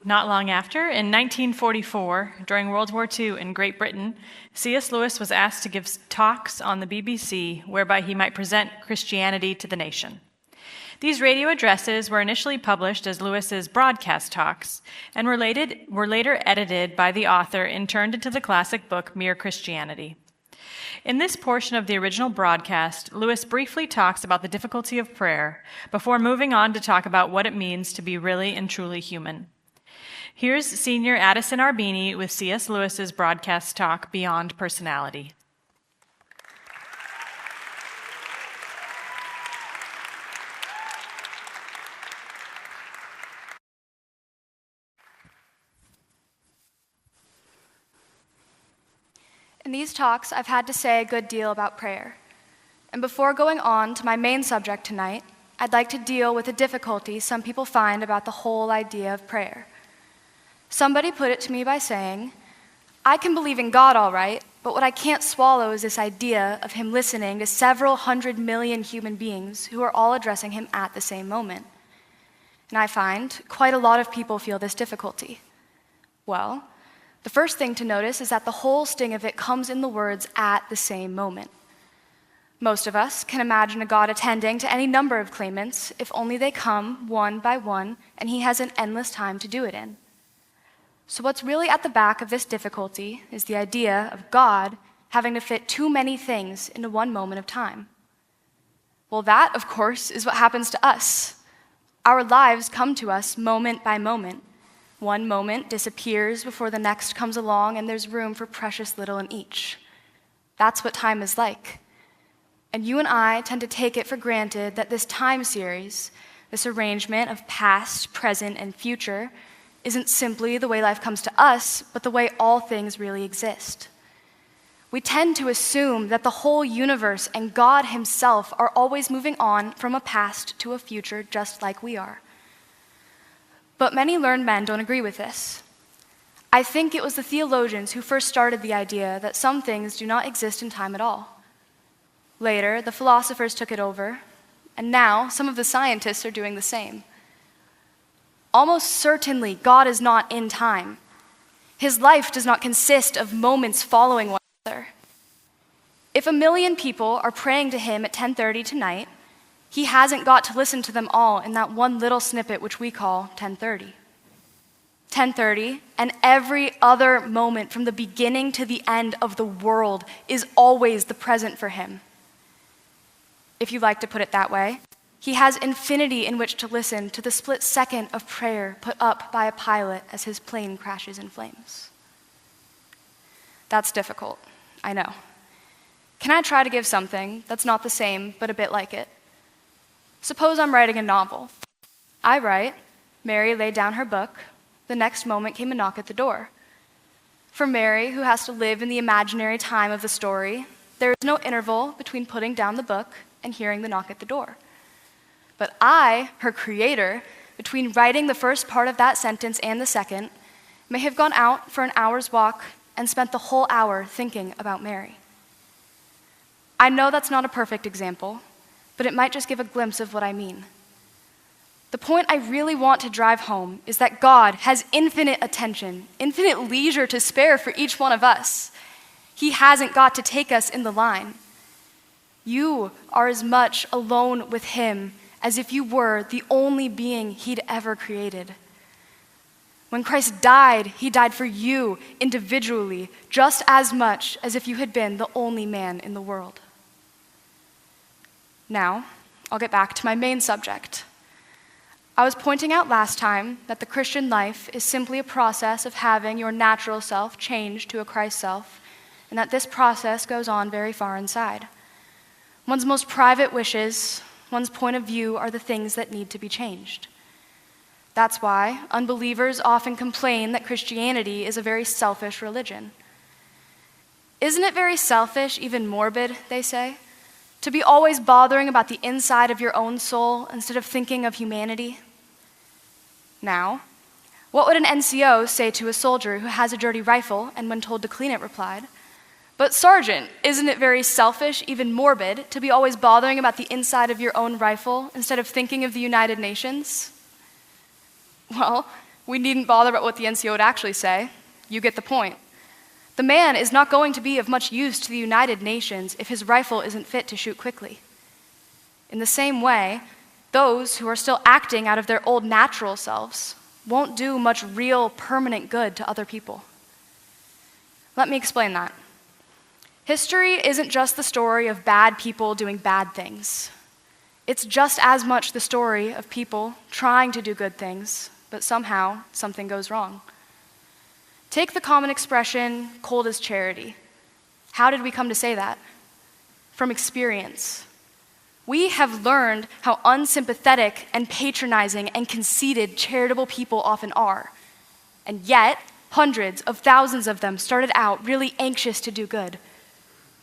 Not long after, in 1944, during World War II in Great Britain, C.S. Lewis was asked to give talks on the BBC whereby he might present Christianity to the nation. These radio addresses were initially published as Lewis's broadcast talks and were later edited by the author and turned into the classic book Mere Christianity. In this portion of the original broadcast, Lewis briefly talks about the difficulty of prayer before moving on to talk about what it means to be really and truly human. Here's Senior Addison Arbini with C.S. Lewis's broadcast talk, Beyond Personality. In these talks, I've had to say a good deal about prayer. And before going on to my main subject tonight, I'd like to deal with the difficulty some people find about the whole idea of prayer. Somebody put it to me by saying, I can believe in God all right, but what I can't swallow is this idea of him listening to several 100 million human beings who are all addressing him at the same moment. And I find quite a lot of people feel this difficulty. Well, the first thing to notice is that the whole sting of it comes in the words "at the same moment." Most of us can imagine a God attending to any number of claimants if only they come one by one and he has an endless time to do it in. So what's really at the back of this difficulty is the idea of God having to fit too many things into one moment of time. Well, that, of course, is what happens to us. Our lives come to us moment by moment. One moment disappears before the next comes along, and there's room for precious little in each. That's what time is like. And you and I tend to take it for granted that this time series, this arrangement of past, present, and future, isn't simply the way life comes to us, but the way all things really exist. We tend to assume that the whole universe and God himself are always moving on from a past to a future just like we are. But many learned men don't agree with this. I think it was the theologians who first started the idea that some things do not exist in time at all. Later, the philosophers took it over, and now some of the scientists are doing the same. Almost certainly, God is not in time. His life does not consist of moments following one another. If 1 million people are praying to him at 10:30 tonight, he hasn't got to listen to them all in that one little snippet which we call 10:30. 10:30 and every other moment from the beginning to the end of the world is always the present for him. If you like to put it that way, he has infinity in which to listen to the split second of prayer put up by a pilot as his plane crashes in flames. That's difficult, I know. Can I try to give something that's not the same but a bit like it? Suppose I'm writing a novel. I write, Mary laid down her book. The next moment came a knock at the door. For Mary, who has to live in the imaginary time of the story, there is no interval between putting down the book and hearing the knock at the door. But I, her creator, between writing the first part of that sentence and the second, may have gone out for an hour's walk and spent the whole hour thinking about Mary. I know that's not a perfect example, but it might just give a glimpse of what I mean. The point I really want to drive home is that God has infinite attention, infinite leisure to spare for each one of us. He hasn't got to take us in the line. You are as much alone with him as if you were the only being he'd ever created. When Christ died, he died for you individually, just as much as if you had been the only man in the world. Now, I'll get back to my main subject. I was pointing out last time that the Christian life is simply a process of having your natural self changed to a Christ self, and that this process goes on very far inside. One's most private wishes, one's point of view are the things that need to be changed. That's why unbelievers often complain that Christianity is a very selfish religion. Isn't it very selfish, even morbid, they say, to be always bothering about the inside of your own soul instead of thinking of humanity? Now, what would an NCO say to a soldier who has a dirty rifle and when told to clean it replied, "But Sergeant, isn't it very selfish, even morbid, to be always bothering about the inside of your own rifle instead of thinking of the United Nations?" Well, We needn't bother about what the NCO would actually say. You get the point. The man is not going to be of much use to the United Nations if his rifle isn't fit to shoot quickly. In the same way, those who are still acting out of their old natural selves won't do much real, permanent good to other people. Let me explain that. History isn't just the story of bad people doing bad things. It's just as much the story of people trying to do good things, but somehow something goes wrong. Take the common expression, cold as charity. How did we come to say that? From experience. We have learned how unsympathetic and patronizing and conceited charitable people often are. And yet, hundreds of thousands of them started out really anxious to do good.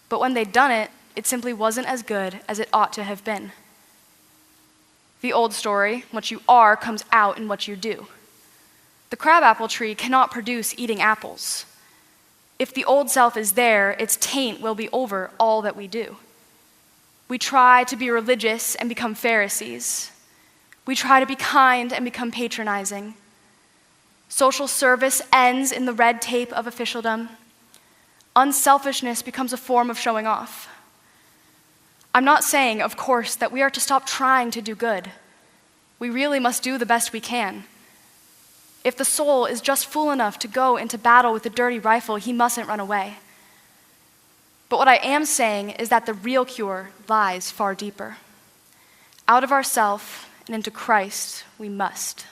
But when they'd done it, it simply wasn't as good as it ought to have been. The old story, what you are comes out in what you do. The crabapple tree cannot produce eating apples. If the old self is there, its taint will be over all that we do. We try to be religious and become Pharisees. We try to be kind and become patronizing. Social service ends in the red tape of officialdom. Unselfishness becomes a form of showing off. I'm not saying, of course, that we are to stop trying to do good. We really must do the best we can. If the soul is just fool enough to go into battle with a dirty rifle, he mustn't run away. But what I am saying is that the real cure lies far deeper. Out of ourself and into Christ we must.